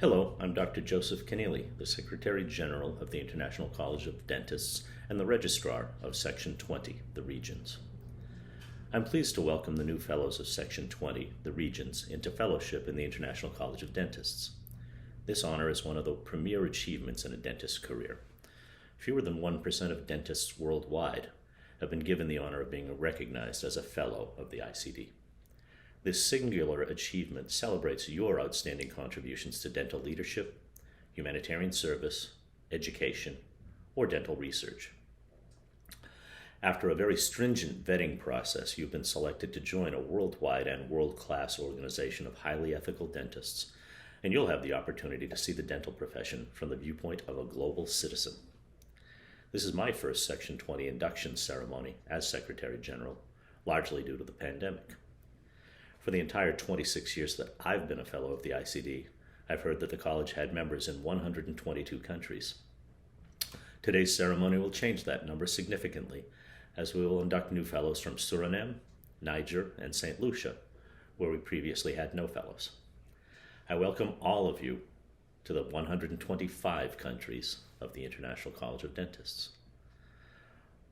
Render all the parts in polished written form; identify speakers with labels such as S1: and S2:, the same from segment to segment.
S1: Hello, I'm Dr. Joseph Keneally, the Secretary General of the International College of Dentists and the Registrar of Section 20, the Regions. I'm pleased to welcome the new Fellows of Section 20, the Regions, into fellowship in the International College of Dentists. This honor is one of the premier achievements in a dentist's career. Fewer than 1% of dentists worldwide have been given the honor of being recognized as a Fellow of the ICD. This singular achievement celebrates your outstanding contributions to dental leadership, humanitarian service, education, or dental research. After a very stringent vetting process, you've been selected to join a worldwide and world-class organization of highly ethical dentists, and you'll have the opportunity to see the dental profession from the viewpoint of a global citizen. This is my first Section 20 induction ceremony as Secretary General, largely due to the pandemic. For the entire 26 years that I've been a Fellow of the ICD, I've heard that the college had members in 122 countries. Today's ceremony will change that number significantly, as we will induct new Fellows from Suriname, Niger, and St. Lucia, where we previously had no Fellows. I welcome all of you to the 125 countries of the International College of Dentists.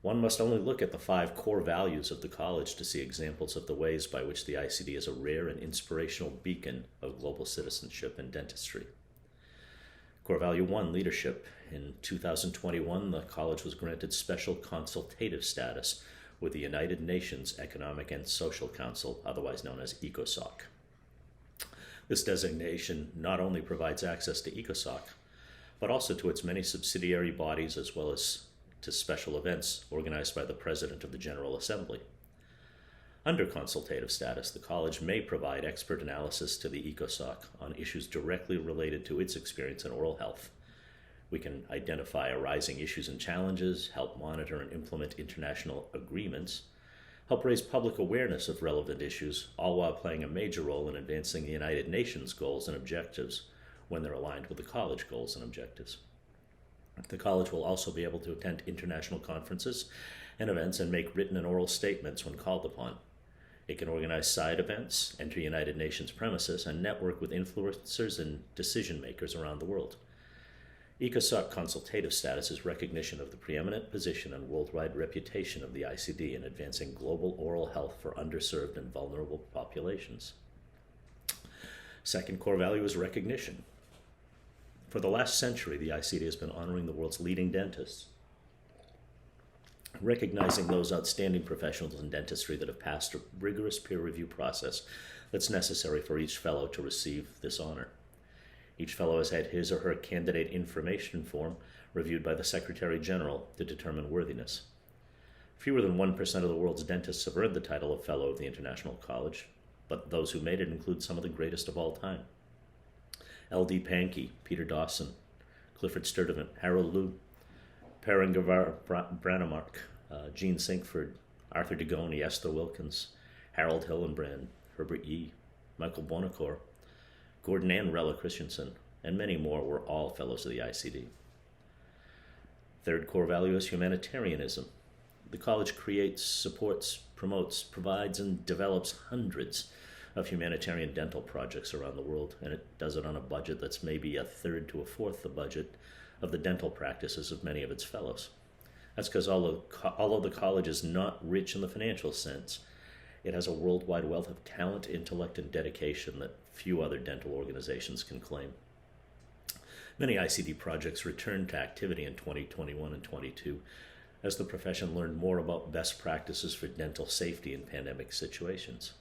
S1: One must only look at the 5 core values of the college to see examples of the ways by which the ICD is a rare and inspirational beacon of global citizenship in dentistry. Core Value 1, Leadership. In 2021, the college was granted special consultative status with the United Nations Economic and Social Council, otherwise known as ECOSOC. This designation not only provides access to ECOSOC, but also to its many subsidiary bodies as well as to special events organized by the President of the General Assembly. Under consultative status, the college may provide expert analysis to the ECOSOC on issues directly related to its experience in oral health. We can identify arising issues and challenges, help monitor and implement international agreements, help raise public awareness of relevant issues, all while playing a major role in advancing the United Nations goals and objectives when they're aligned with the college goals and objectives. The college will also be able to attend international conferences and events and make written and oral statements when called upon. It can organize side events, enter United Nations premises, and network with influencers and decision makers around the world. ECOSOC consultative status is recognition of the preeminent position and worldwide reputation of the ICD in advancing global oral health for underserved and vulnerable populations. Second core value is recognition. For the last century, the ICD has been honoring the world's leading dentists, recognizing those outstanding professionals in dentistry that have passed a rigorous peer review process that's necessary for each fellow to receive this honor. Each fellow has had his or her candidate information form reviewed by the Secretary General to determine worthiness. Fewer than 1% of the world's dentists have earned the title of Fellow of the International College, but those who made it include some of the greatest of all time. L.D. Pankey, Peter Dawson, Clifford Sturdivant, Harold Liu, Perengavar Branamark, Gene Sinkford, Arthur Degoni, Esther Wilkins, Harold Hillenbrand, Herbert Yee, Michael Bonacor, Gordon and Rella Christensen, and many more were all Fellows of the ICD. Third core value is humanitarianism. The college creates, supports, promotes, provides, and develops hundreds of humanitarian dental projects around the world, and it does it on a budget that's maybe a third to a fourth the budget of the dental practices of many of its fellows. That's because although the college is not rich in the financial sense, it has a worldwide wealth of talent, intellect, and dedication that few other dental organizations can claim. Many ICD projects returned to activity in 2021 and 22 as the profession learned more about best practices for dental safety in pandemic situations.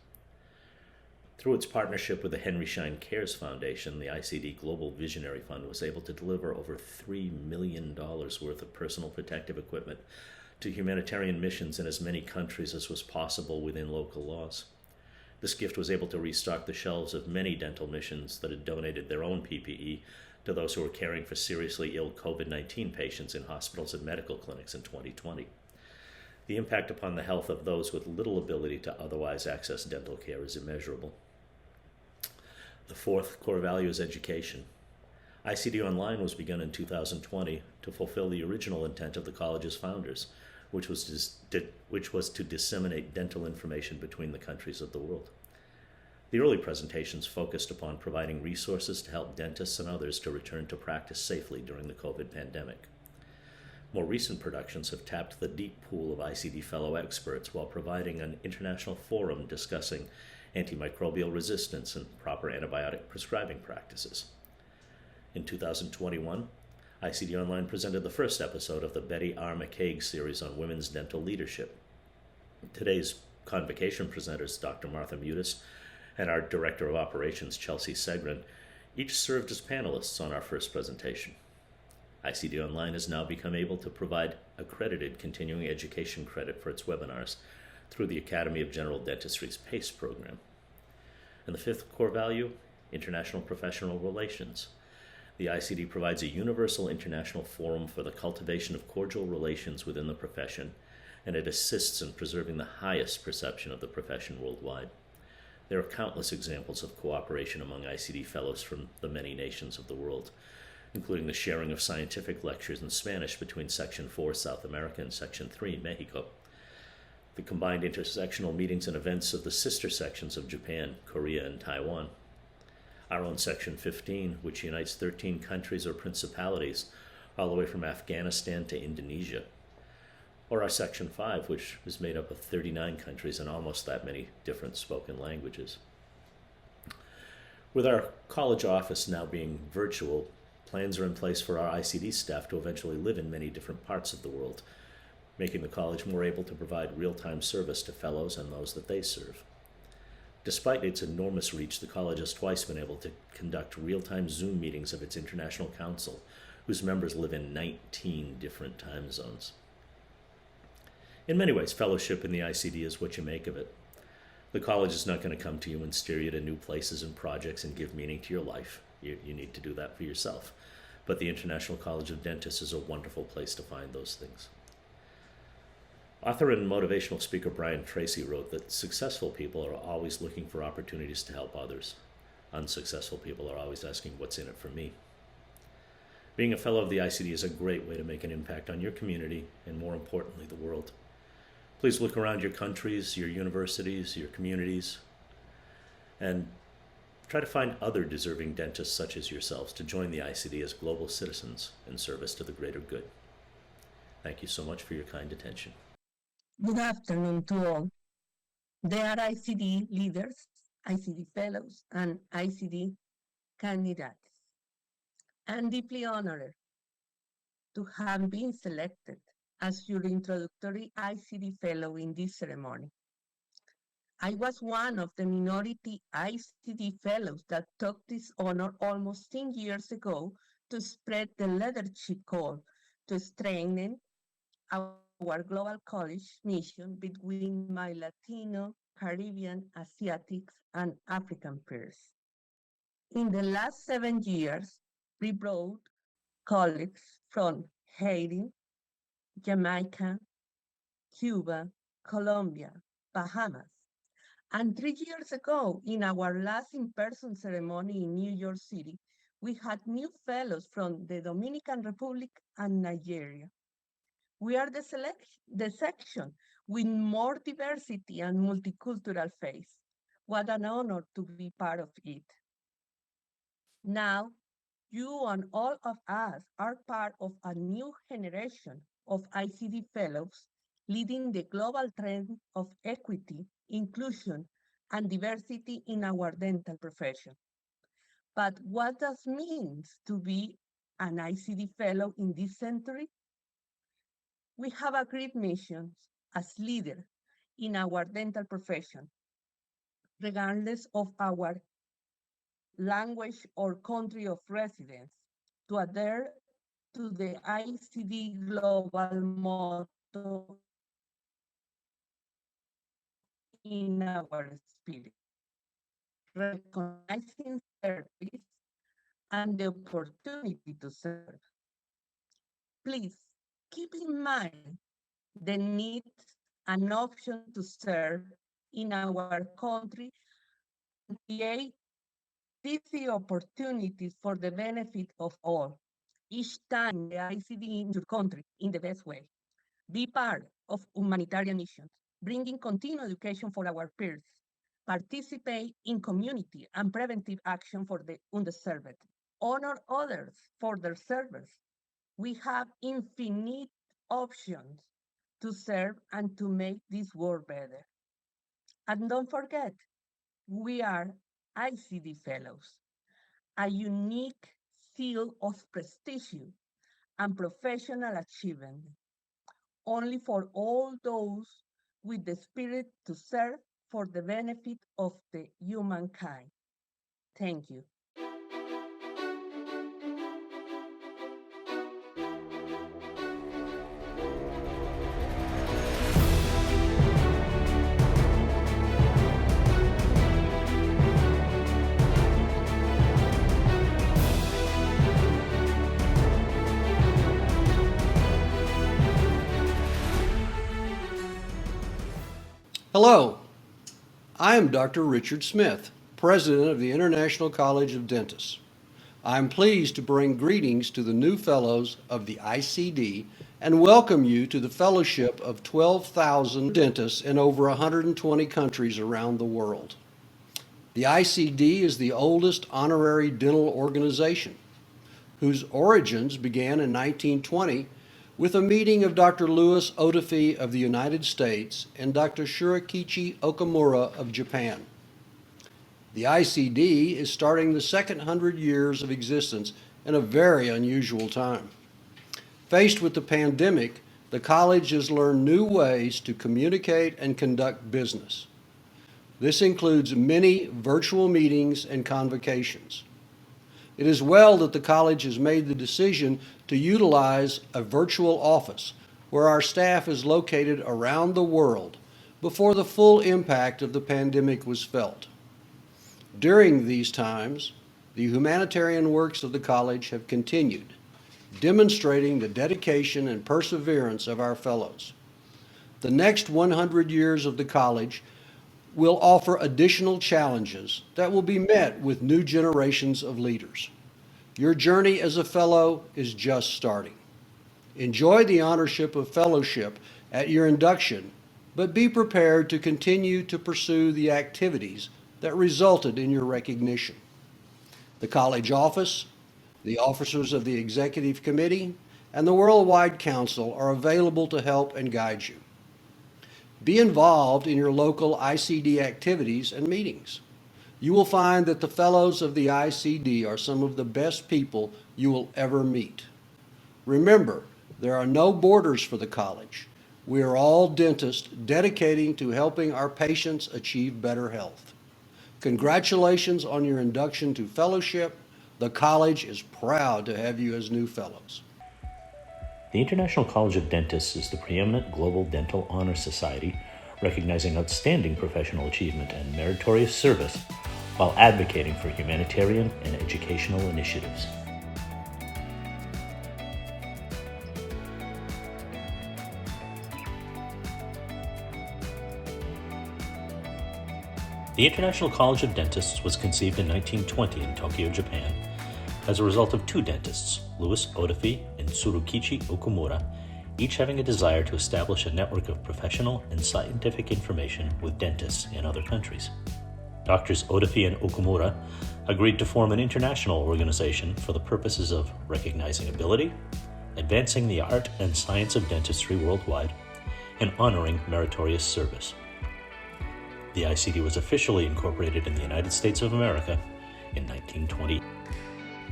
S1: Through its partnership with the Henry Schein Cares Foundation, the ICD Global Visionary Fund was able to deliver over $3 million worth of personal protective equipment to humanitarian missions in as many countries as was possible within local laws. This gift was able to restock the shelves of many dental missions that had donated their own PPE to those who were caring for seriously ill COVID-19 patients in hospitals and medical clinics in 2020. The impact upon the health of those with little ability to otherwise access dental care is immeasurable. The fourth core value is education. ICD Online was begun in 2020 to fulfill the original intent of the college's founders, which was to disseminate dental information between the countries of the world. The early presentations focused upon providing resources to help dentists and others to return to practice safely during the COVID pandemic. More recent productions have tapped the deep pool of ICD fellow experts while providing an international forum discussing antimicrobial resistance and proper antibiotic prescribing practices. In 2021, ICD Online presented the first episode of the Betty R. McCaig series on women's dental leadership. Today's Convocation presenters, Dr. Martha Mutis and our Director of Operations, Chelsea Segrin, each served as panelists on our first presentation. ICD Online has now become able to provide accredited continuing education credit for its webinars through the Academy of General Dentistry's PACE program. And the fifth core value, international professional relations. The ICD provides a universal international forum for the cultivation of cordial relations within the profession, and it assists in preserving the highest perception of the profession worldwide. There are countless examples of cooperation among ICD fellows from the many nations of the world, including the sharing of scientific lectures in Spanish between Section 4 South America and Section 3 Mexico, the combined intersectional meetings and events of the sister sections of Japan, Korea, and Taiwan, our own Section 15, which unites 13 countries or principalities all the way from Afghanistan to Indonesia, or our Section 5, which is made up of 39 countries and almost that many different spoken languages. With our college office now being virtual, plans are in place for our ICD staff to eventually live in many different parts of the world, making the college more able to provide real-time service to fellows and those that they serve. Despite its enormous reach, the college has twice been able to conduct real-time Zoom meetings of its International Council, whose members live in 19 different time zones. In many ways, fellowship in the ICD is what you make of it. The college is not going to come to you and steer you to new places and projects and give meaning to your life. You need to do that for yourself. But the International College of Dentists is a wonderful place to find those things. Author and motivational speaker Brian Tracy wrote that successful people are always looking for opportunities to help others. Unsuccessful people are always asking, what's in it for me? Being a fellow of the ICD is a great way to make an impact on your community and, more importantly, the world. Please look around your countries, your universities, your communities, and try to find other deserving dentists such as yourselves to join the ICD as global citizens in service to the greater good. Thank you so much for your kind attention.
S2: Good afternoon to all. There are ICD leaders, ICD fellows, and ICD candidates. I'm deeply honored to have been selected as your introductory ICD fellow in this ceremony. I was one of the minority ICD fellows that took this honor almost 10 years ago to spread the leadership call to strengthen our global college mission between my Latino, Caribbean, Asiatics, and African peers. In the last 7 years, we brought colleagues from Haiti, Jamaica, Cuba, Colombia, Bahamas. And 3 years ago, in our last in-person ceremony in New York City, we had new fellows from the Dominican Republic and Nigeria. We are the section with more diversity and multicultural faith. What an honor to be part of it. Now, you and all of us are part of a new generation of ICD fellows leading the global trend of equity, inclusion, and diversity in our dental profession. But what does it mean to be an ICD fellow in this century? We have agreed missions as leaders in our dental profession, regardless of our language or country of residence, to adhere to the ICD global motto in our spirit, recognizing service and the opportunity to serve. Please keep in mind the needs and options to serve in our country and create easy opportunities for the benefit of all. Each time the ICD in your country in the best way. Be part of humanitarian missions, bringing continued education for our peers, participate in community and preventive action for the underserved, honor others for their service. We have infinite options to serve and to make this world better. And don't forget, we are ICD Fellows, a unique seal of prestige and professional achievement, only for all those with the spirit to serve for the benefit of the humankind. Thank you.
S3: Hello, I am Dr. Richard Smith, President of the International College of Dentists. I'm pleased to bring greetings to the new fellows of the ICD and welcome you to the fellowship of 12,000 dentists in over 120 countries around the world. The ICD is the oldest honorary dental organization, whose origins began in 1920 with a meeting of Dr. Louis Odafe of the United States and Dr. Shurikichi Okamura of Japan. The ICD is starting the second 100 years of existence in a very unusual time. Faced with the pandemic, the college has learned new ways to communicate and conduct business. This includes many virtual meetings and convocations. It is well that the college has made the decision to utilize a virtual office where our staff is located around the world before the full impact of the pandemic was felt. During these times, the humanitarian works of the college have continued, demonstrating the dedication and perseverance of our fellows. The next 100 years of the college will offer additional challenges that will be met with new generations of leaders. Your journey as a fellow is just starting. Enjoy the honorship of fellowship at your induction, but be prepared to continue to pursue the activities that resulted in your recognition. The college office, the officers of the executive committee, and the Worldwide Council are available to help and guide you. Be involved in your local ICD activities and meetings. You will find that the fellows of the ICD are some of the best people you will ever meet. Remember, there are no borders for the college. We are all dentists dedicating to helping our patients achieve better health. Congratulations on your induction to fellowship. The college is proud to have you as new fellows.
S1: The International College of Dentists is the preeminent global dental honor society, recognizing outstanding professional achievement and meritorious service while advocating for humanitarian and educational initiatives. The International College of Dentists was conceived in 1920 in Tokyo, Japan, as a result of two dentists, Louis Odafe and Tsurukichi Okamura, each having a desire to establish a network of professional and scientific information with dentists in other countries. Doctors Odafe and Okamura agreed to form an international organization for the purposes of recognizing ability, advancing the art and science of dentistry worldwide, and honoring meritorious service. The ICD was officially incorporated in the United States of America in 1920.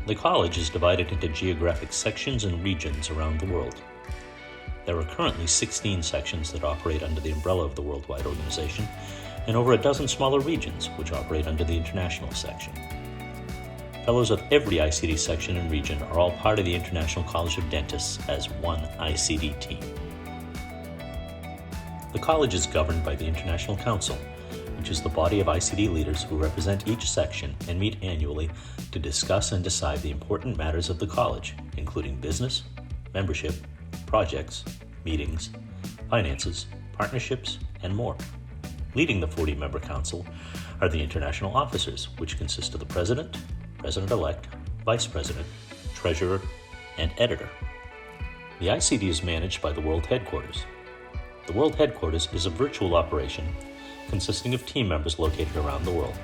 S1: The college is divided into geographic sections and regions around the world. There are currently 16 sections that operate under the umbrella of the Worldwide Organization, and over a dozen smaller regions which operate under the International section. Fellows of every ICD section and region are all part of the International College of Dentists as one ICD team. The college is governed by the International Council, which is the body of ICD leaders who represent each section and meet annually to discuss and decide the important matters of the college, including business, membership, projects, meetings, finances, partnerships, and more. Leading the 40-member council are the international officers, which consist of the president, president-elect, vice president, treasurer, and editor. The ICD is managed by the World Headquarters. The World Headquarters is a virtual operation consisting of team members located around the world.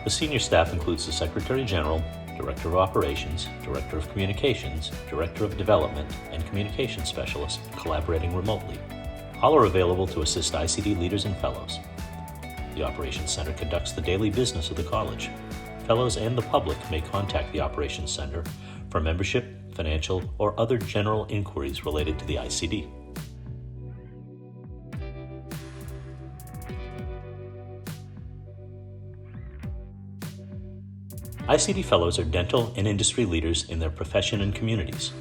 S1: The senior staff includes the Secretary General, Director of Operations, Director of Communications, Director of Development, and Communication Specialist collaborating remotely. All are available to assist ICD leaders and fellows. The Operations Center conducts the daily business of the college. Fellows and the public may contact the Operations Center for membership, financial, or other general inquiries related to the ICD. ICD Fellows are dental and industry leaders in their profession and communities.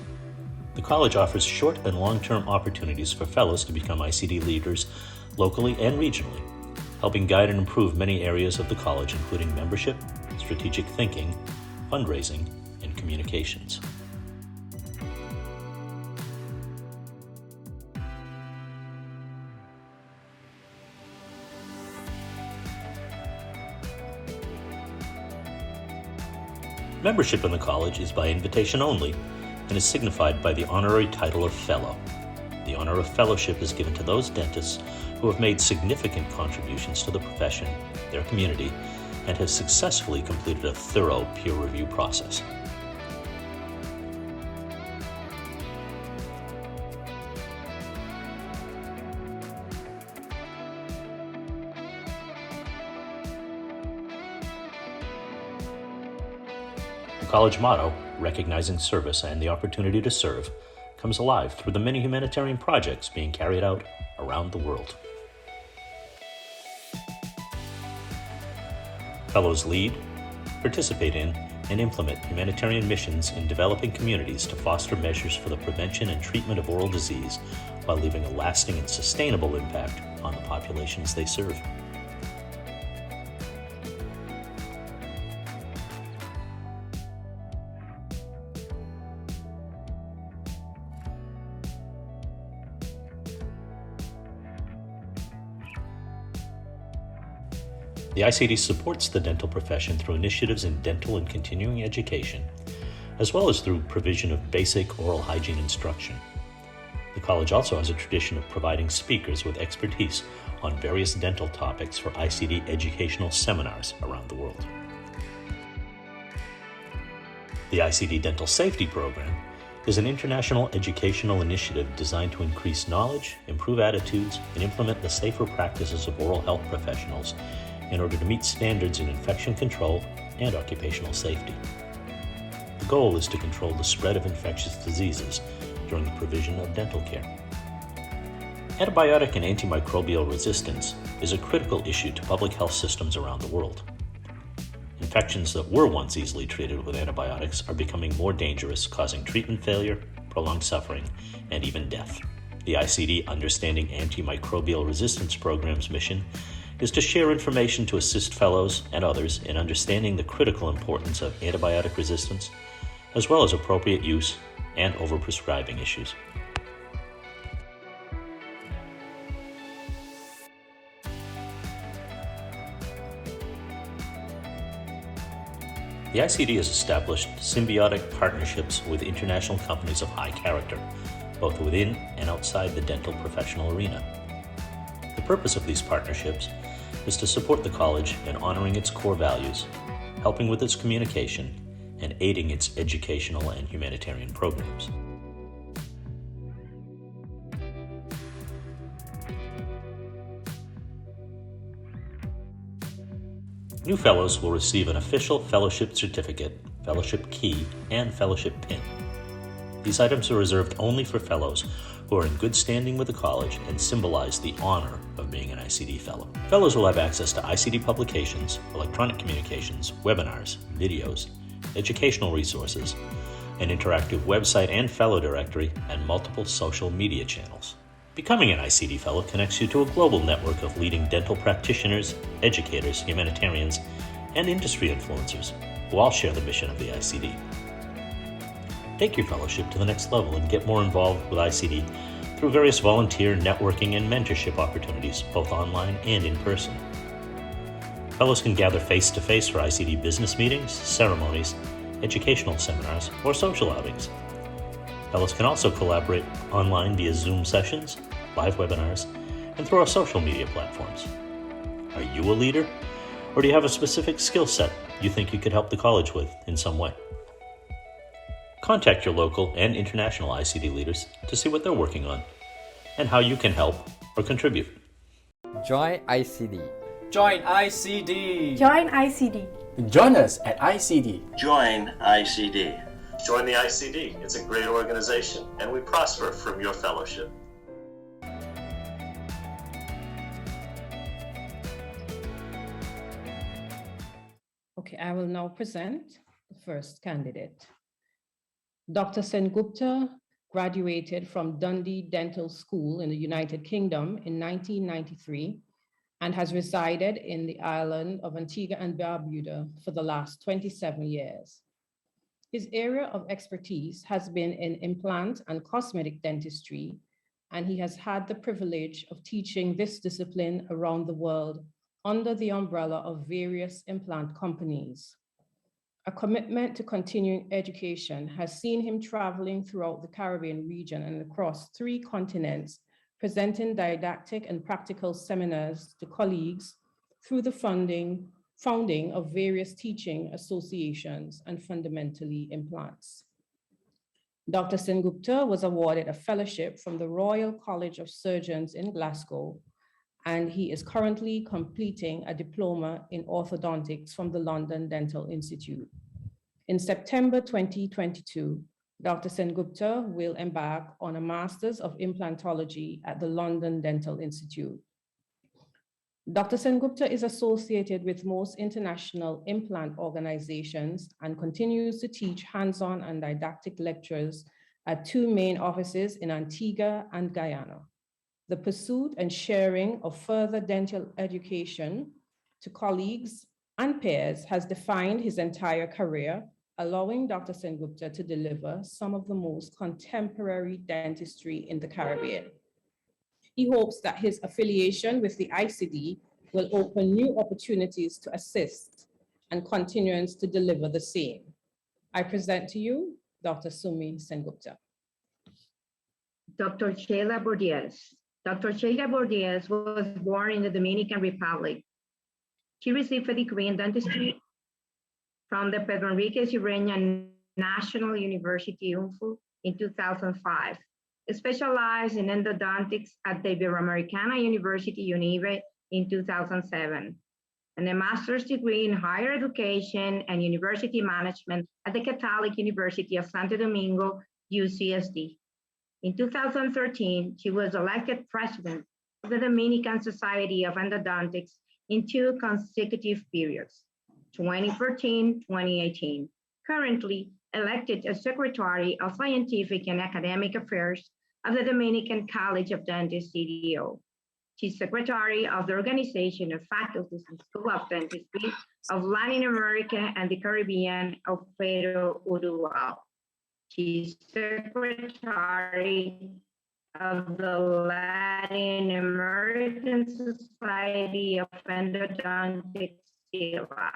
S1: The college offers short and long-term opportunities for fellows to become ICD leaders locally and regionally, helping guide and improve many areas of the college, including membership, strategic thinking, fundraising, and communications. Membership in the college is by invitation only and is signified by the honorary title of Fellow. The honor of fellowship is given to those dentists who have made significant contributions to the profession, their community, and have successfully completed a thorough peer review process. The college motto, recognizing service and the opportunity to serve, comes alive through the many humanitarian projects being carried out around the world. Fellows lead, participate in, and implement humanitarian missions in developing communities to foster measures for the prevention and treatment of oral disease while leaving a lasting and sustainable impact on the populations they serve. The ICD supports the dental profession through initiatives in dental and continuing education, as well as through provision of basic oral hygiene instruction. The college also has a tradition of providing speakers with expertise on various dental topics for ICD educational seminars around the world. The ICD Dental Safety Program is an international educational initiative designed to increase knowledge, improve attitudes, and implement the safer practices of oral health professionals in order to meet standards in infection control and occupational safety. The goal is to control the spread of infectious diseases during the provision of dental care. Antibiotic and antimicrobial resistance is a critical issue to public health systems around the world. Infections that were once easily treated with antibiotics are becoming more dangerous, causing treatment failure, prolonged suffering, and even death. The ICD Understanding Antimicrobial Resistance Program's mission is to share information to assist fellows and others in understanding the critical importance of antibiotic resistance, as well as appropriate use and overprescribing issues. The ICD has established symbiotic partnerships with international companies of high character, both within and outside the dental professional arena. The purpose of these partnerships is to support the college in honoring its core values, helping with its communication, and aiding its educational and humanitarian programs. New fellows will receive an official fellowship certificate, fellowship key, and fellowship pin. These items are reserved only for fellows who are in good standing with the college and symbolize the honor of being an ICD Fellow. Fellows will have access to ICD publications, electronic communications, webinars, videos, educational resources, an interactive website and fellow directory, and multiple social media channels. Becoming an ICD Fellow connects you to a global network of leading dental practitioners, educators, humanitarians, and industry influencers who all share the mission of the ICD. Take your fellowship to the next level and get more involved with ICD through various volunteer, networking, and mentorship opportunities, both online and in person. Fellows can gather face-to-face for ICD business meetings, ceremonies, educational seminars, or social outings. Fellows can also collaborate online via Zoom sessions, live webinars, and through our social media platforms. Are you a leader? Or do you have a specific skill set you think you could help the college with in some way? Contact your local and international ICD leaders to see what they're working on and how you can help or contribute.
S4: Join ICD.
S5: Join ICD.
S6: Join ICD.
S5: Join us at ICD.
S7: Join ICD.
S1: Join the ICD. It's a great organization, and we prosper from your fellowship.
S8: Okay, I will now present the first candidate. Dr. Sengupta graduated from Dundee Dental School in the United Kingdom in 1993 and has resided in the island of Antigua and Barbuda for the last 27 years. His area of expertise has been in implant and cosmetic dentistry, and he has had the privilege of teaching this discipline around the world under the umbrella of various implant companies. A commitment to continuing education has seen him traveling throughout the Caribbean region and across 3 continents, presenting didactic and practical seminars to colleagues through the founding of various teaching associations and fundamentally implants. Dr. Sengupta was awarded a fellowship from the Royal College of Surgeons in Glasgow, and he is currently completing a diploma in orthodontics from the London Dental Institute. In September 2022, Dr. Sengupta will embark on a Master's of Implantology at the London Dental Institute. Dr. Sengupta is associated with most international implant organizations and continues to teach hands-on and didactic lectures at 2 main offices in Antigua and Guyana. The pursuit and sharing of further dental education to colleagues and peers has defined his entire career, allowing Dr. Sengupta to deliver some of the most contemporary dentistry in the Caribbean. He hopes that his affiliation with the ICD will open new opportunities to assist and continuance to deliver the same. I present to you Dr. Sumi Sengupta.
S6: Dr. Sheila Bordiez. Dr. Sheila Bordiez was born in the Dominican Republic. She received a degree in dentistry from the Pedro Enriquez Ureña National University, UNFU, in 2005. Specialized in endodontics at the Iberoamericana University, UNIBE, in 2007, and a master's degree in higher education and university management at the Catholic University of Santo Domingo, UCSD. In 2013, she was elected president of the Dominican Society of Endodontics in 2 consecutive periods, 2014-2018. Currently elected as Secretary of Scientific and Academic Affairs of the Dominican College of Dentists, CDO. She's Secretary of the Organization of Faculties and School of Dentistry of Latin America and the Caribbean of Pedro Uruguay. She's Secretary of the Latin American Society of Endodontics, SILA.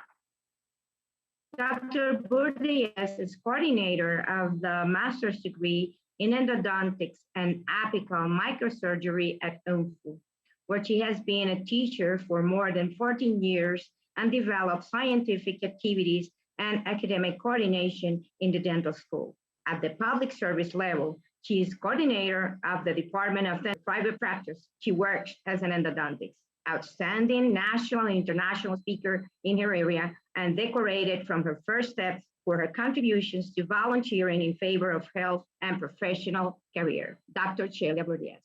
S6: Dr. Bordiez is coordinator of the master's degree in endodontics and apical microsurgery at UNFU, where she has been a teacher for more than 14 years and developed scientific activities and academic coordination in the dental school. At the public service level, she is coordinator of the Department of Private Practice. She works as an endodontics, outstanding national and international speaker in her area, and decorated from her first steps for her contributions to volunteering in favor of health and professional career. Dr. Sheila Bordiez.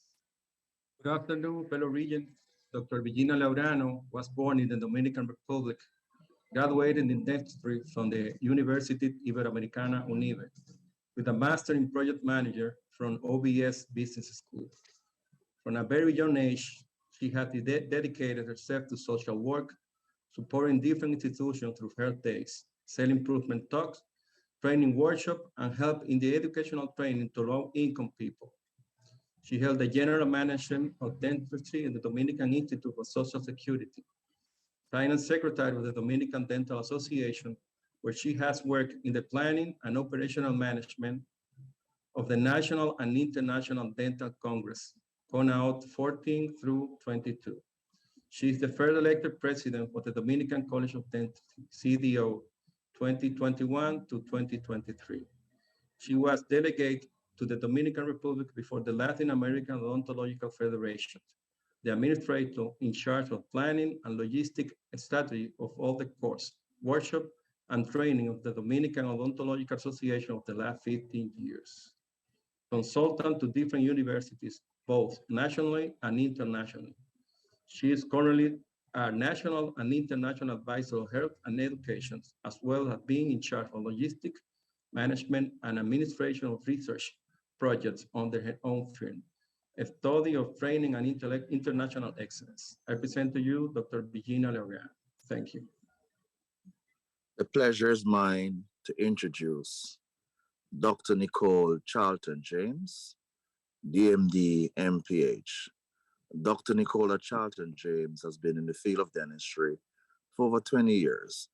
S9: Good afternoon, fellow Regents. Dr. Virginia Laurano was born in the Dominican Republic, graduated in dentistry from the University Iberoamericana UNIBE, with a master in project manager from OBS Business School. From a very young age, she had dedicated herself to social work, supporting different institutions through health days, self-improvement talks, training workshop, and help in the educational training to low-income people. She held the general management of dentistry in the Dominican Institute of Social Security, finance secretary of the Dominican Dental Association, where she has worked in the planning and operational management of the National and International Dental Congress, CONAUT 14 through 22. She is the first elected president of the Dominican College of Dentistry, CDO 2021 to 2023. She was delegate to the Dominican Republic before the Latin American Odontological Federation, the administrator in charge of planning and logistic strategy of all the course, workshop, and training of the Dominican Odontological Association of the last 15 years. Consultant to different universities, both nationally and internationally. She is currently a national and international advisor of health and education, as well as being in charge of logistics, management, and administration of research projects under her own firm, a study of training and international excellence. I present to you Dr. Virginia Leogan. Thank you.
S10: The pleasure is mine to introduce Dr. Nicole Charlton James, DMD, MPH. Dr. Nicola Charlton James has been in the field of dentistry for over 20 years.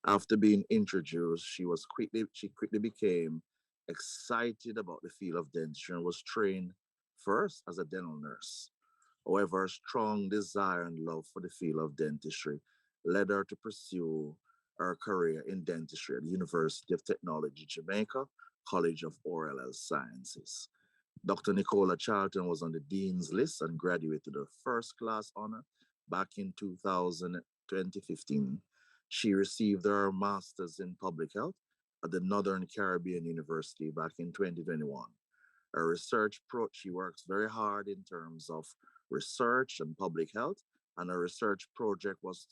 S10: After being introduced, she quickly became excited about the field of dentistry and was trained first as a dental nurse. However, her strong desire and love for the field of dentistry led her to pursue her career in dentistry at the University of Technology, Jamaica, College of Oral Health Sciences. Dr. Nicola Charlton was on the Dean's list and graduated her first class honor back in 2015. She received her master's in public health at the Northern Caribbean University back in 2021. Her research approach, she works very hard in terms of research and public health, and her research project was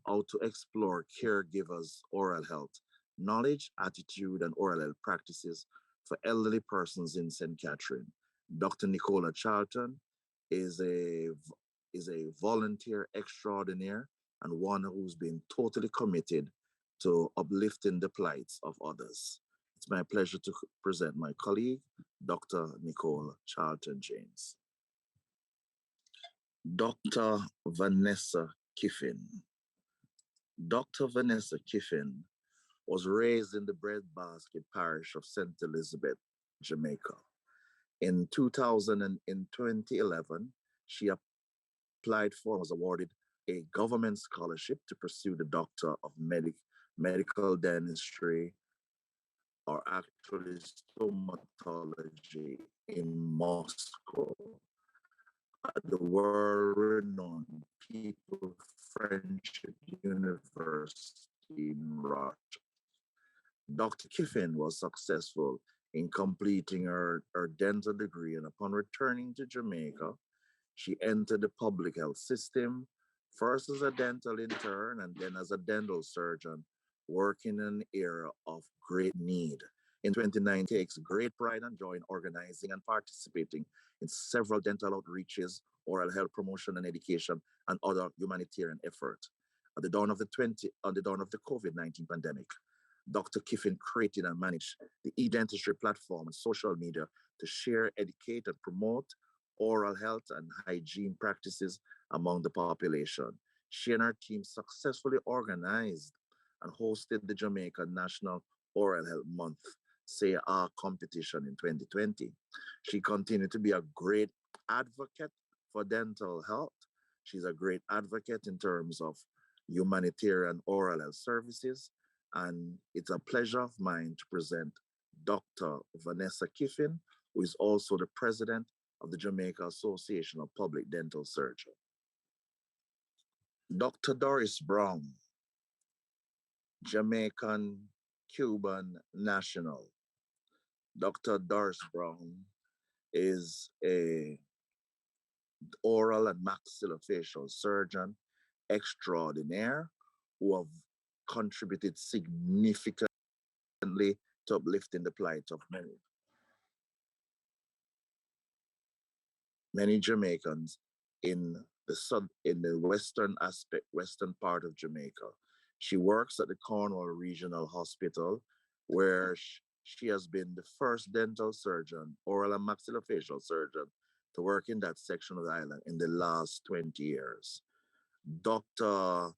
S10: how to explore caregivers' oral health knowledge, attitude, and oral health practices for elderly persons in St. Catherine. Dr. Nicola Charlton is a volunteer extraordinaire and one who's been totally committed to uplifting the plights of others. It's my pleasure to present my colleague, Dr. Nicole Charlton James. Dr. Vanessa Kiffin. Dr. Vanessa Kiffin was raised in the Breadbasket Parish of St. Elizabeth, Jamaica. In 2011, she applied for and was awarded a government scholarship to pursue the Doctor of Medical Dentistry, or actually stomatology, in Moscow at the world-renowned People Friendship University in Rochester. Dr. Kiffin was successful in completing her dental degree, and upon returning to Jamaica, she entered the public health system, first as a dental intern and then as a dental surgeon, working in an area of great need. In 2019, she takes great pride and joy in organizing and participating in several dental outreaches, oral health promotion and education, and other humanitarian efforts. On the dawn of the COVID-19 pandemic, Dr. Kiffin created and managed the e-dentistry platform and social media to share, educate, and promote oral health and hygiene practices among the population. She and her team successfully organized and hosted the Jamaica National Oral Health Month, competition in 2020. She continued to be a great advocate for dental health. She's a great advocate in terms of humanitarian oral health services. And it's a pleasure of mine to present Dr. Vanessa Kiffin, who is also the president of the Jamaica Association of Public Dental Surgeons. Dr. Doris Brown, Jamaican Cuban national. Dr. Doris Brown is a oral and maxillofacial surgeon extraordinaire who have contributed significantly to uplifting the plight of many Jamaicans in the western part of Jamaica. She works at the Cornwall Regional Hospital, where she has been the first dental surgeon, oral and maxillofacial surgeon, to work in that section of the island in the last 20 years. Dr.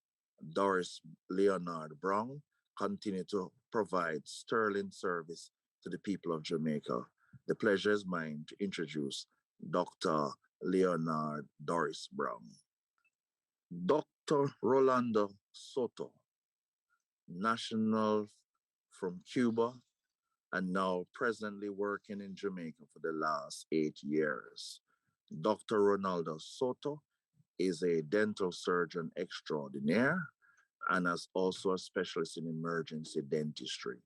S10: Doris Leonard Brown continued to provide sterling service to the people of Jamaica. The pleasure is mine to introduce Dr. Leonard Doris Brown. Dr. Rolando Soto, national from Cuba and now presently working in Jamaica for the last 8 years. Dr. Ronaldo Soto is a dental surgeon extraordinaire and is also a specialist in emergency dentistry.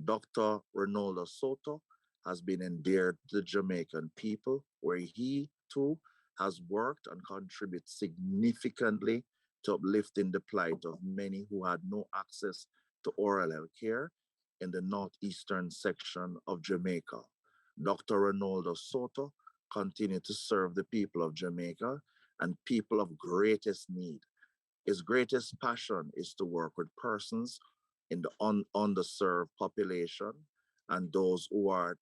S10: Dr. Ronaldo Soto has been endeared to the Jamaican people, where he too has worked and contributed significantly to uplifting the plight of many who had no access to oral health care in the northeastern section of Jamaica. Dr. Ronaldo Soto continued to serve the people of Jamaica and people of greatest need. His greatest passion is to work with persons in the underserved population and those who are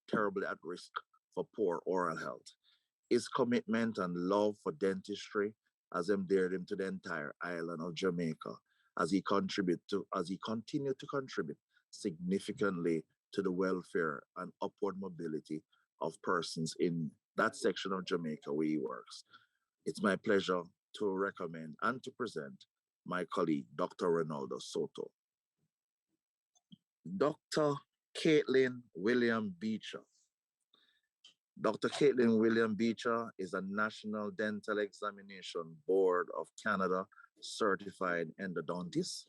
S10: terribly at risk for poor oral health. His commitment and love for dentistry has endeared him to the entire island of Jamaica as he continued to contribute significantly to the welfare and upward mobility of persons in that section of Jamaica where he works. It's my pleasure to recommend and to present my colleague, Dr. Ronaldo Soto. Dr. Caitlin William Beecher. Dr. Caitlin William Beecher is a National Dental Examination Board of Canada certified endodontist,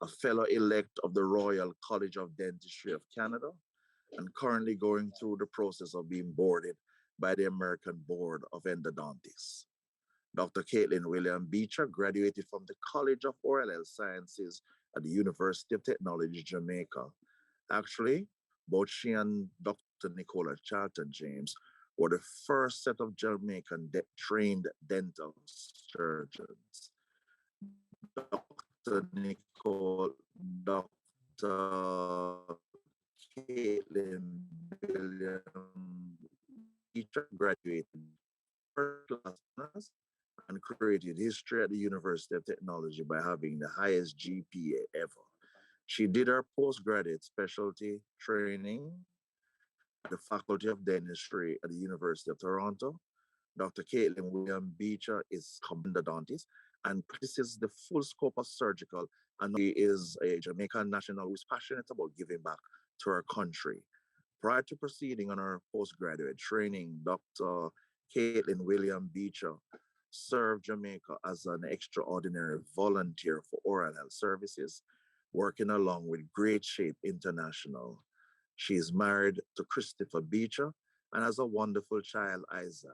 S10: a fellow elect of the Royal College of Dentistry of Canada, and currently going through the process of being boarded by the American Board of Endodontists. Dr. Caitlin William Beecher graduated from the College of Oral Health Sciences at the University of Technology, Jamaica. Actually, both she and Dr. Nicola Charlton James were the first set of Jamaican trained dental surgeons. Dr. Caitlin William Beecher graduated first class honors and created history at the University of Technology by having the highest GPA ever. She did her postgraduate specialty training at the Faculty of Dentistry at the University of Toronto. Dr. Caitlin William Beecher is a endodontist and practices the full scope of surgical, and she is a Jamaican national who is passionate about giving back to her country. Prior to proceeding on her postgraduate training, Dr. Caitlin William Beecher served Jamaica as an extraordinary volunteer for oral health services, working along with Great Shape International. She is married to Christopher Beecher and has a wonderful child, Isaac.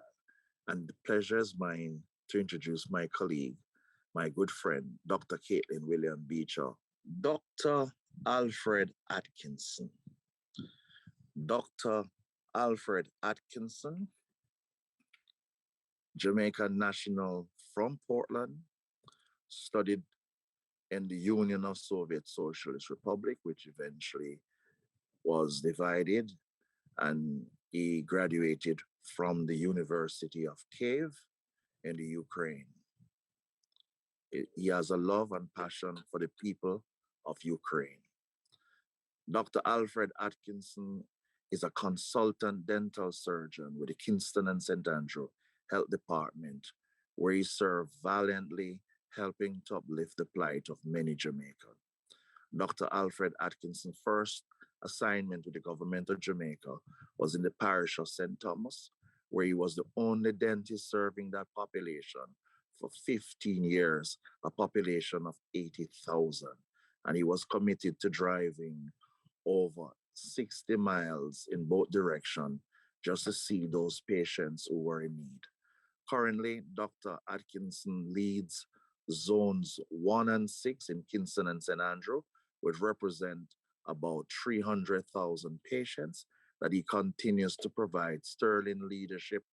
S10: And the pleasure is mine to introduce my colleague, my good friend, Dr. Caitlin William Beecher. Dr. Alfred Atkinson. Dr. Alfred Atkinson, Jamaican national from Portland, studied in the Union of Soviet Socialist Republic, which eventually was divided, and he graduated from the University of Kiev in the Ukraine. He has a love and passion for the people of Ukraine. Dr. Alfred Atkinson is a consultant dental surgeon with the Kingston and St. Andrew Health Department, where he served valiantly, helping to uplift the plight of many Jamaicans. Dr. Alfred Atkinson's first assignment with the government of Jamaica was in the parish of St. Thomas, where he was the only dentist serving that population for 15 years, a population of 80,000. And he was committed to driving over 60 miles in both directions just to see those patients who were in need. Currently, Dr. Atkinson leads zones 1 and 6 in Kingston and St. Andrew, which represent about 300,000 patients that he continues to provide sterling leadership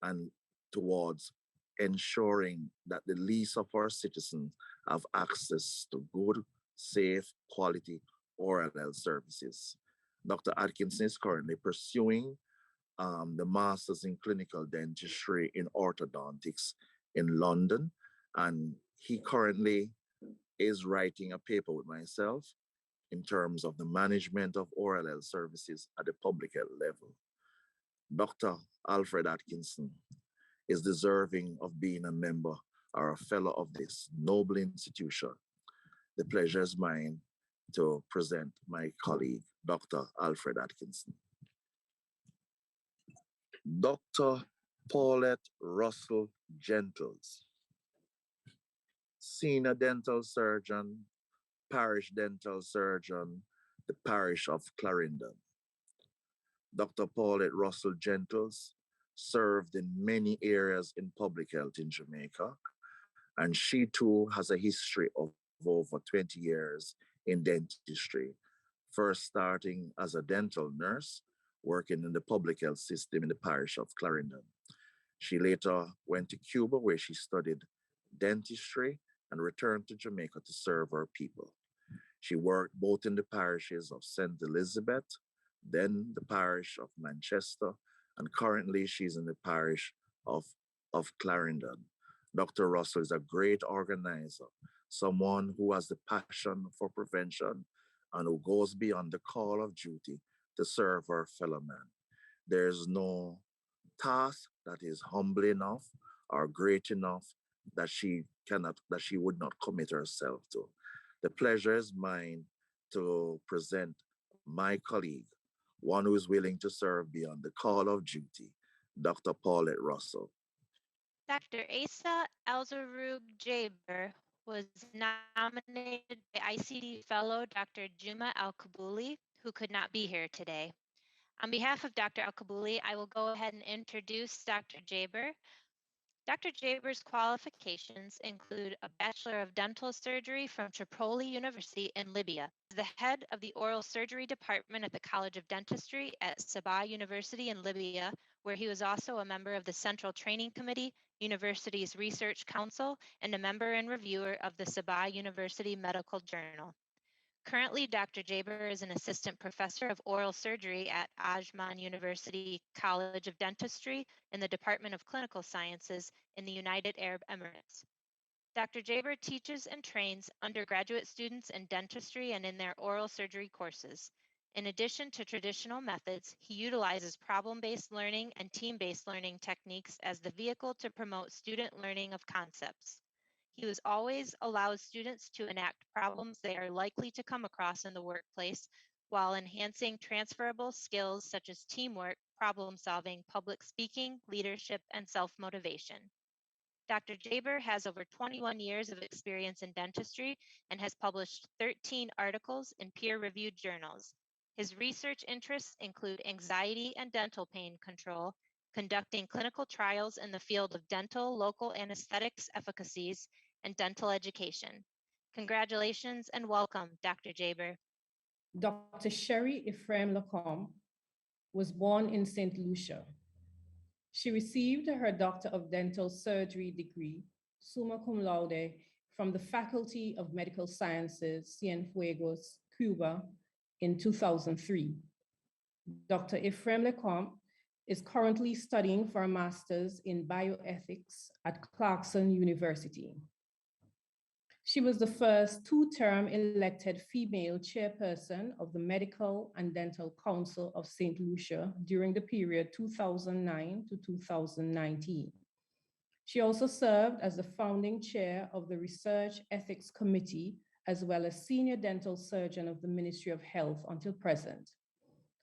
S10: and towards ensuring that the least of our citizens have access to good, safe, quality oral health services. Dr. Atkinson is currently pursuing the Masters in Clinical Dentistry in Orthodontics in London, and he currently is writing a paper with myself in terms of the management of oral health services at the public health level. Dr. Alfred Atkinson is deserving of being a member are a fellow of this noble institution. The pleasure is mine to present my colleague, Dr. Alfred Atkinson. Dr. Paulette Russell Gentles, Senior Dental Surgeon, Parish Dental Surgeon, the Parish of Clarendon. Dr. Paulette Russell Gentles served in many areas in public health in Jamaica, and she too has a history of over 20 years in dentistry, first starting as a dental nurse, working in the public health system in the parish of Clarendon. She later went to Cuba where she studied dentistry and returned to Jamaica to serve her people. She worked both in the parishes of St. Elizabeth, then the parish of Manchester, and currently she's in the parish of Clarendon. Dr. Russell is a great organizer, someone who has the passion for prevention and who goes beyond the call of duty to serve her fellow man. There's no task that is humble enough or great enough that she would not commit herself to. The pleasure is mine to present my colleague, one who is willing to serve beyond the call of duty, Dr. Paulette Russell.
S11: Dr. Asa Elzarub Jaber was nominated by ICD fellow Dr. Juma Al-Kabuli, who could not be here today. On behalf of Dr. Al-Kabuli, I will go ahead and introduce Dr. Jaber. Dr. Jaber's qualifications include a Bachelor of Dental Surgery from Tripoli University in Libya, the head of the Oral Surgery Department at the College of Dentistry at Sabah University in Libya, where he was also a member of the Central Training Committee, University's Research Council, and a member and reviewer of the Sabah University Medical Journal. Currently, Dr. Jaber is an assistant professor of oral surgery at Ajman University College of Dentistry in the Department of Clinical Sciences in the United Arab Emirates. Dr. Jaber teaches and trains undergraduate students in dentistry and in their oral surgery courses. In addition to traditional methods, he utilizes problem-based learning and team-based learning techniques as the vehicle to promote student learning of concepts. He always allows students to enact problems they are likely to come across in the workplace while enhancing transferable skills such as teamwork, problem solving, public speaking, leadership, and self-motivation. Dr. Jaber has over 21 years of experience in dentistry and has published 13 articles in peer-reviewed journals. His research interests include anxiety and dental pain control, conducting clinical trials in the field of dental local anesthetics efficacies, and dental education. Congratulations and welcome, Dr. Jaber.
S8: Dr. Sherry Ephraim Lacombe was born in St. Lucia. She received her Doctor of Dental Surgery degree, summa cum laude, from the Faculty of Medical Sciences, Cienfuegos, Cuba, in 2003. Dr. Ephraim Lacombe is currently studying for a master's in bioethics at Clarkson University. She was the first two-term elected female chairperson of the Medical and Dental Council of St. Lucia during the period 2009 to 2019. She also served as the founding chair of the Research Ethics Committee, as well as senior dental surgeon of the Ministry of Health until present.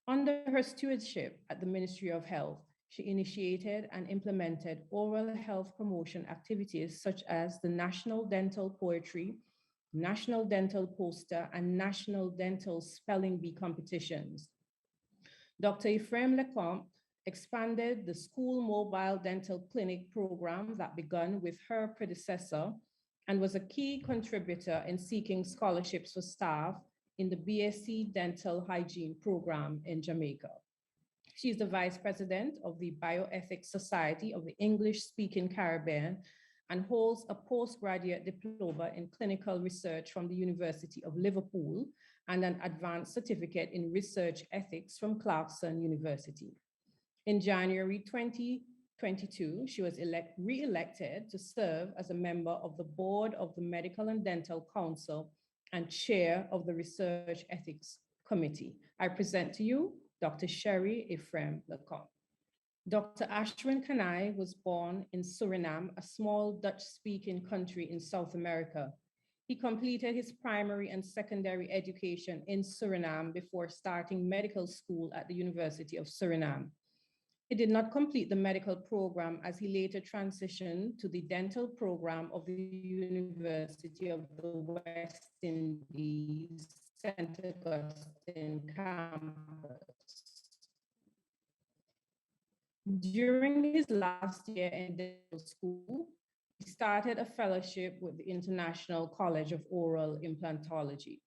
S8: Under her stewardship at the Ministry of Health, she initiated and implemented oral health promotion activities such as the National Dental Poetry, National Dental Poster, and National Dental Spelling Bee competitions. Dr. Ephraim Lacombe expanded the school mobile dental clinic program that began with her predecessor and was a key contributor in seeking scholarships for staff in the BSc Dental Hygiene program in Jamaica. She is the Vice President of the Bioethics Society of the English-speaking Caribbean and holds a postgraduate diploma in clinical research from the University of Liverpool and an advanced certificate in research ethics from Clarkson University. In January 2022, she was re-elected to serve as a member of the board of the Medical and Dental Council and chair of the Research Ethics Committee. I present to you Dr. Sherry Ephraim Lacombe. Dr. Ashwin Kanai was born in Suriname, a small Dutch-speaking country in South America. He completed his primary and secondary education in Suriname before starting medical school at the University of Suriname. He did not complete the medical program as he later transitioned to the dental program of the University of the West Indies, St. Augustine campus. During his last year in dental school, he started a fellowship with the International College of Oral Implantology.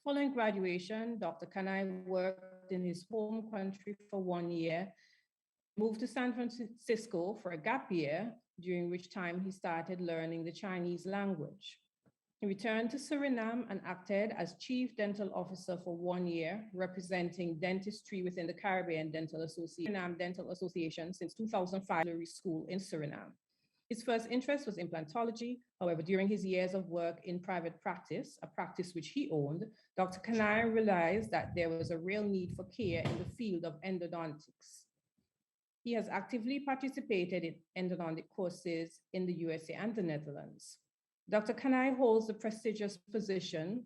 S8: Following graduation, Dr. Kanai worked in his home country for 1 year, moved to San Francisco for a gap year, during which time he started learning the Chinese language. He returned to Suriname and acted as Chief Dental Officer for 1 year, representing dentistry within the Caribbean Dental Association, Suriname Dental Association since 2005 school in Suriname. His first interest was implantology. However, during his years of work in private practice, a practice which he owned, Dr. Kanai realized that there was a real need for care in the field of endodontics. He has actively participated in endodontic courses in the USA and the Netherlands. Dr. Kanai holds the prestigious position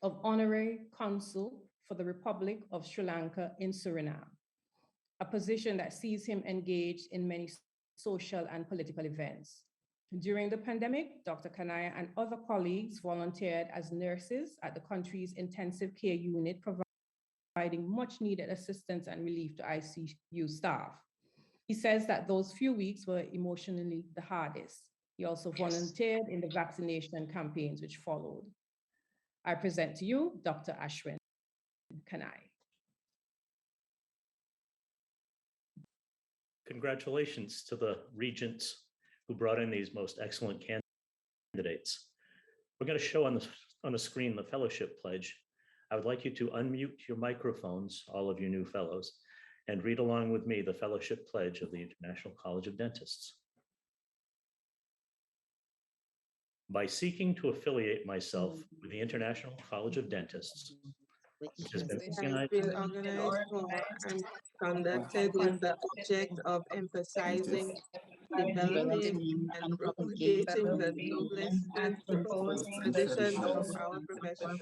S8: of Honorary Consul for the Republic of Sri Lanka in Suriname, a position that sees him engaged in many social and political events. During the pandemic, Dr. Kanai and other colleagues volunteered as nurses at the country's intensive care unit, providing much needed assistance and relief to ICU staff. He says that those few weeks were emotionally the hardest. He also volunteered in the vaccination campaigns which followed. I present to you Dr. Ashwin Kanai.
S1: Congratulations to the regents who brought in these most excellent candidates. We're going to show on the screen the fellowship pledge. I would like you to unmute your microphones, all of you new fellows, and read along with me the fellowship pledge of the International College of Dentists. By seeking to affiliate myself with the International College of Dentists, which has been
S12: organized for and conducted with the object of emphasizing, developing, and propagating the noblest and proposed traditions of our profession.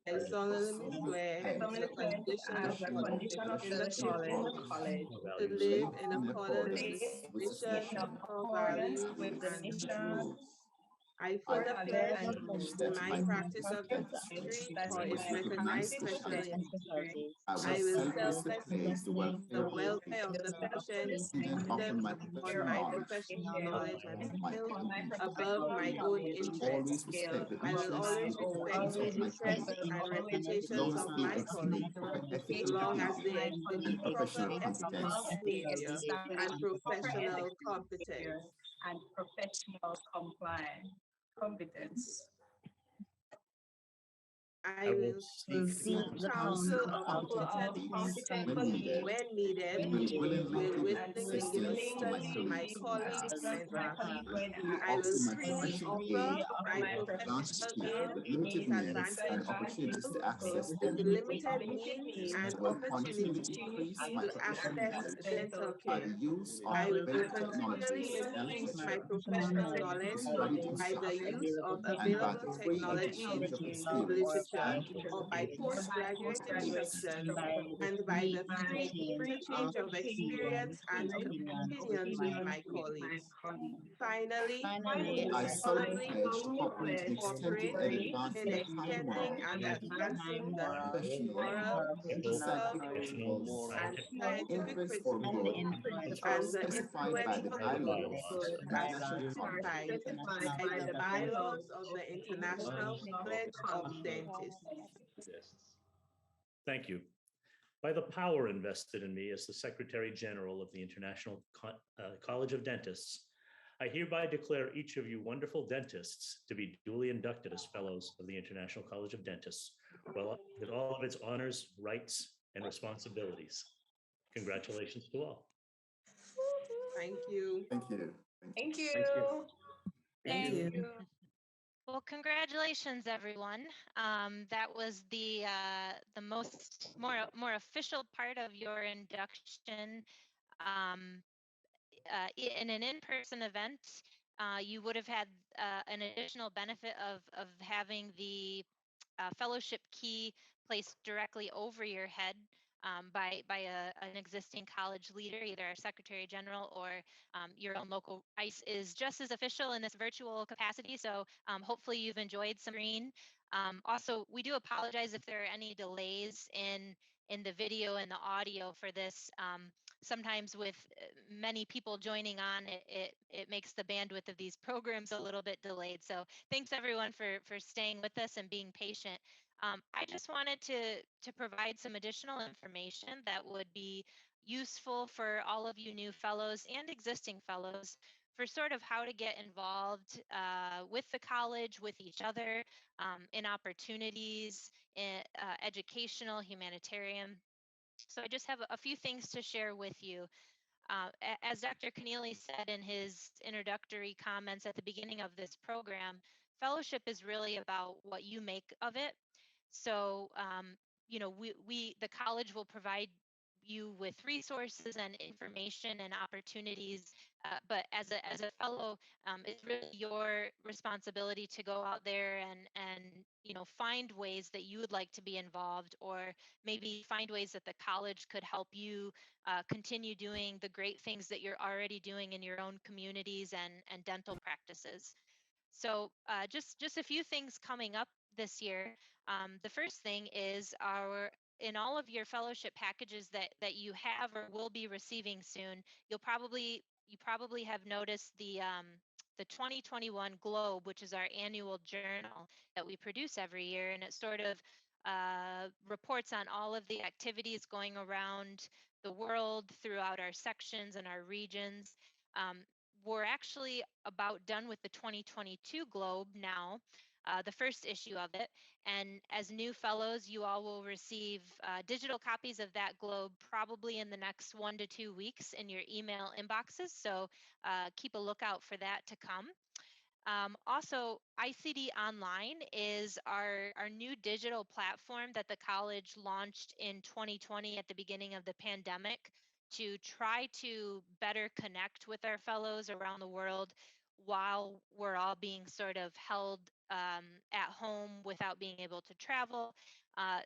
S12: I solemnly swear as a condition of fellowship in the college to live in accordance with the mission, core values, and rules. I further pledge in my practice of dentistry for its recognized specialty. I will selflessly seek the welfare of the patient and them on my professional knowledge and skill above my own interests. I will always respect the interests and reputations of my colleagues, so long as they exhibit excellent ethical behavior and professional competence. I will seek counsel of competent persons when needed, will willingly give assistance to my colleagues when asked. I will freely offer my professional aid and disadvantage those with limited means and opportunity to access dental care. I will continually increase my professional knowledge by the use of available technologies of literature or by postgraduate instruction and by the free change of experience and opinions with my colleagues. Finally, I solemnly cooperate in extending and advancing the moral, ethical, and scientific principles and the influential as specified by the bylaws of the International College of Dentists.
S1: Thank you. By the power invested in me as the Secretary General of the International College of Dentists, I hereby declare each of you wonderful dentists to be duly inducted as fellows of the International College of Dentists, well, with all of its honors, rights, and responsibilities. Congratulations to all.
S12: Thank you.
S13: Thank you.
S11: Thank you.
S12: Thank you.
S11: Well, congratulations, everyone. That was the more official part of your induction In an in-person event, you would have had an additional benefit of having the fellowship key placed directly over your head by an existing college leader, either our Secretary General or your own local ICE is just as official in this virtual capacity. So hopefully you've enjoyed some green. Also, we do apologize if there are any delays in the video and the audio for this. Sometimes with many people joining on, it makes the bandwidth of these programs a little bit delayed. So thanks everyone for staying with us and being patient. I just wanted to provide some additional information that would be useful for all of you new fellows and existing fellows for sort of how to get involved with the college, with each other, in opportunities, in, educational, humanitarian. So I just have a few things to share with you. As Dr. Keneally said in his introductory comments at the beginning of this program, fellowship is really about what you make of it. So, you know, the college will provide you with resources and information and opportunities, but as a fellow, it's really your responsibility to go out there and you know, find ways that you would like to be involved, or maybe find ways that the college could help you continue doing the great things that you're already doing in your own communities and dental practices. So just a few things coming up this year. The first thing is in all of your fellowship packages that you have or will be receiving soon, you probably have noticed the 2021 Globe, which is our annual journal that we produce every year, and it sort of reports on all of the activities going around the world throughout our sections and our regions. We're actually about done with the 2022 Globe now, the first issue of it. And as new fellows, you all will receive digital copies of that Globe probably in the next 1 to 2 weeks in your email inboxes. So keep a lookout for that to come. Also, ICD Online is our new digital platform that the college launched in 2020 at the beginning of the pandemic to try to better connect with our fellows around the world while we're all being sort of held at home without being able to travel.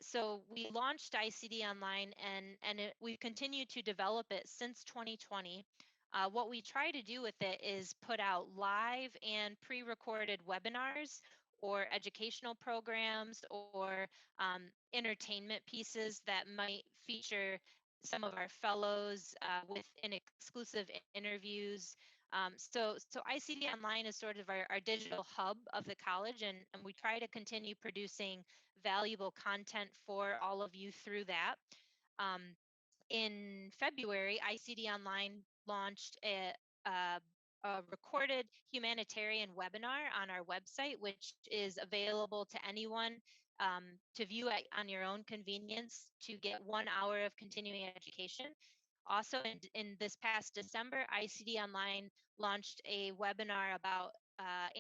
S11: So we launched ICD Online and we've continued to develop it since 2020. What we try to do with it is put out live and pre-recorded webinars or educational programs or entertainment pieces that might feature some of our fellows with exclusive interviews. So ICD Online is sort of our digital hub of the college, and we try to continue producing valuable content for all of you through that. In February, ICD Online launched a recorded humanitarian webinar on our website, which is available to anyone to view on your own convenience to get 1 hour of continuing education. Also, in this past December, ICD Online launched a webinar about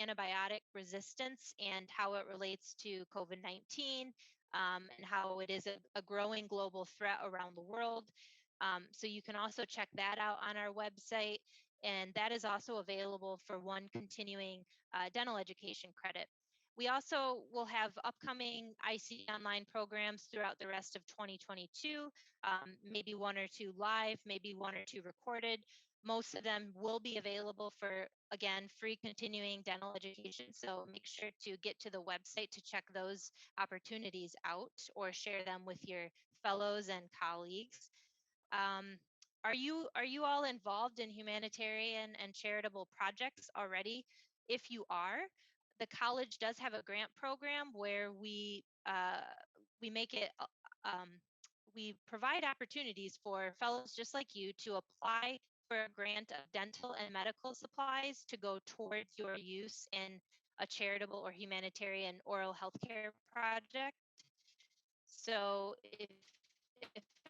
S11: antibiotic resistance and how it relates to COVID-19 and how it is a growing global threat around the world. So you can also check that out on our website. And that is also available for 1 continuing dental education credit. We also will have upcoming ICD Online programs throughout the rest of 2022, maybe 1 or 2 live, maybe 1 or 2 recorded. Most of them will be available for, again, free continuing dental education. So make sure to get to the website to check those opportunities out or share them with your fellows and colleagues. Are you all involved in humanitarian and charitable projects already? If you are, the college does have a grant program where we make it we provide opportunities for fellows just like you to apply for a grant of dental and medical supplies to go towards your use in a charitable or humanitarian oral health care project. So if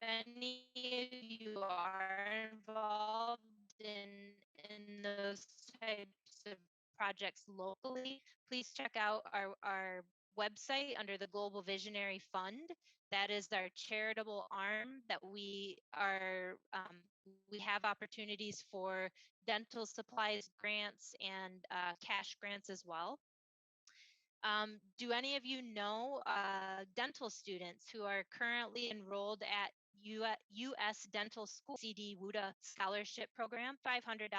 S11: any of you are involved in those types of projects locally, please check out our website under the Global Visionary Fund. That is our charitable arm that we have opportunities for dental supplies grants and cash grants as well. Do any of you know dental students who are currently enrolled at U.S. Dental School ICD WUDA Scholarship Program, $500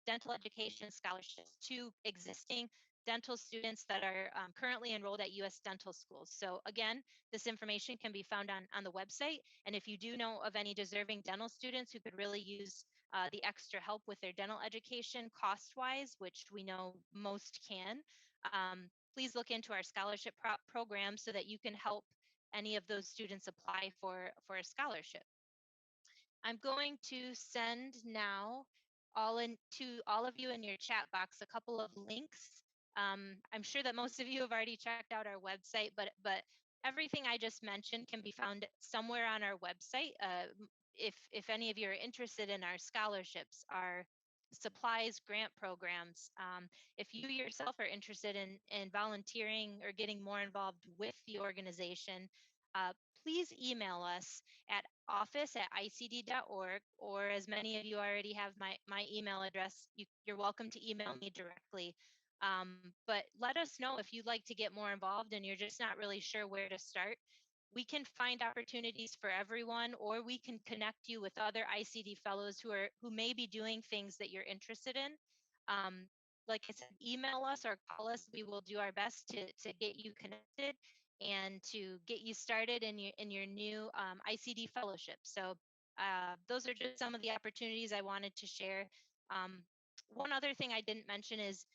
S11: dental education scholarships to existing dental students that are currently enrolled at U.S. dental schools. So again, this information can be found on the website. And if you do know of any deserving dental students who could really use the extra help with their dental education cost-wise, which we know most can, please look into our scholarship program so that you can help any of those students apply for a scholarship. I'm going to send now to all of you in your chat box a couple of links. I'm sure that most of you have already checked out our website, but everything I just mentioned can be found somewhere on our website. If any of you are interested in our scholarships, our supplies grant programs, if you yourself are interested in volunteering or getting more involved with the organization, please email us at office@icd.org, or as many of you already have my email address, you're welcome to email me directly. But let us know if you'd like to get more involved and you're just not really sure where to start. We can find opportunities for everyone, or we can connect you with other ICD fellows who may be doing things that you're interested in. Like I said, email us or call us. We will do our best to get you connected and to get you started in your new ICD fellowship. So those are just some of the opportunities I wanted to share. One other thing I didn't mention is,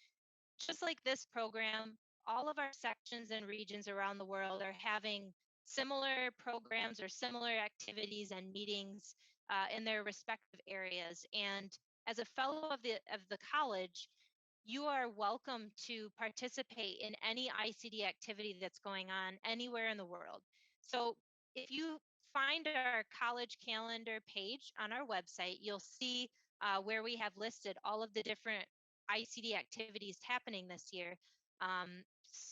S11: just like this program, all of our sections and regions around the world are having similar programs or similar activities and meetings in their respective areas. And as a fellow of the college, you are welcome to participate in any ICD activity that's going on anywhere in the world. So if you find our college calendar page on our website, you'll see where we have listed all of the different ICD activities happening this year.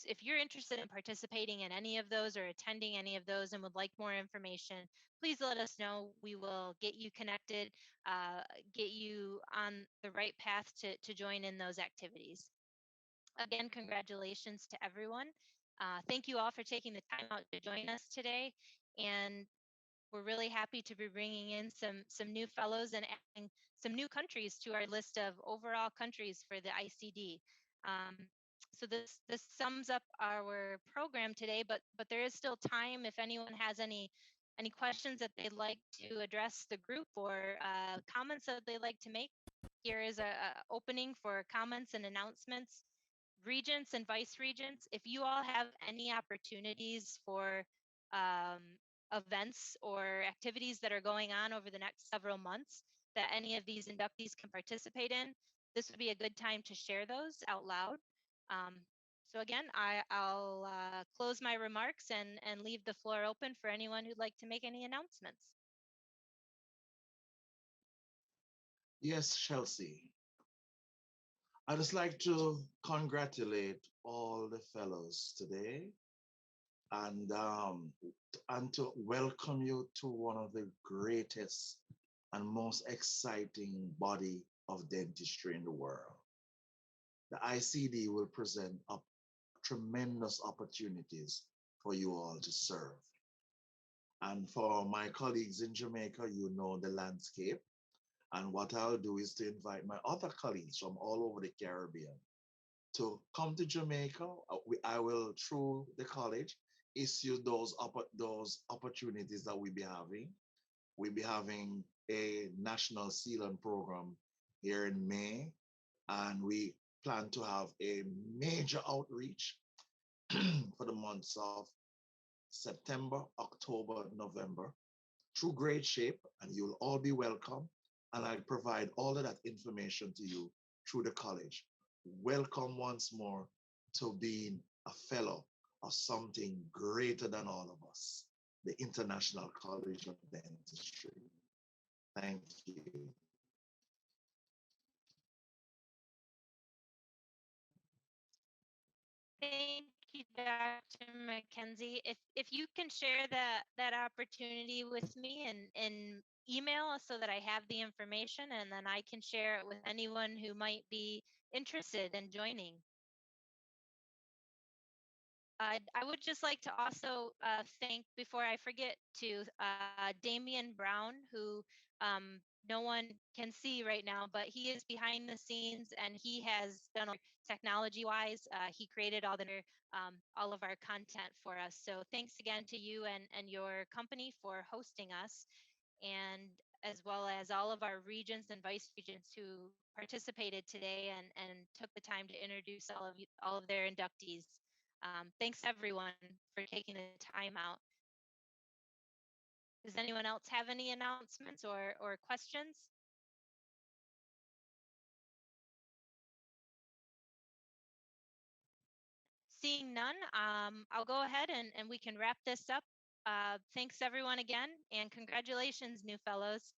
S11: If you're interested in participating in any of those or attending any of those and would like more information, please let us know. We will get you connected, get you on the right path to join in those activities. Again, congratulations to everyone. Thank you all for taking the time out to join us today. And we're really happy to be bringing in some new fellows and adding some new countries to our list of overall countries for the ICD. So this sums up our program today, but there is still time if anyone has any questions that they'd like to address the group or comments that they'd like to make. Here is a opening for comments and announcements. Regents and vice regents, if you all have any opportunities for events or activities that are going on over the next several months that any of these inductees can participate in, this would be a good time to share those out loud. So again, I'll close my remarks and leave the floor open for anyone who'd like to make any announcements.
S13: Yes, Chelsea. I'd just like to congratulate all the fellows today and to welcome you to one of the greatest and most exciting body of dentistry in the world. The ICD will present up tremendous opportunities for you all to serve. And for my colleagues in Jamaica, you know the landscape. And what I'll do is to invite my other colleagues from all over the Caribbean to come to Jamaica. I will, through the college, issue those opportunities that we'll be having. We'll be having a national sealant program here in May, and we plan to have a major outreach for the months of September, October, November, through Great Shape, and you'll all be welcome. And I'll provide all of that information to you through the college. Welcome once more to being a fellow of something greater than all of us, the International College of Dentistry. Thank you.
S11: Thank you, Dr. McKenzie. If you can share that opportunity with me in email so that I have the information, and then I can share it with anyone who might be interested in joining. I would just like to also thank, before I forget to, Damian Brown, who no one can see right now, but he is behind the scenes and he has done technology-wise. He created all of our content for us. So thanks again to you and your company for hosting us, and as well as all of our regents and vice regents who participated today and took the time to introduce all of their inductees. Thanks everyone for taking the time out. Does anyone else have any announcements or questions? Seeing none, I'll go ahead and we can wrap this up. Thanks everyone again, and congratulations, new fellows.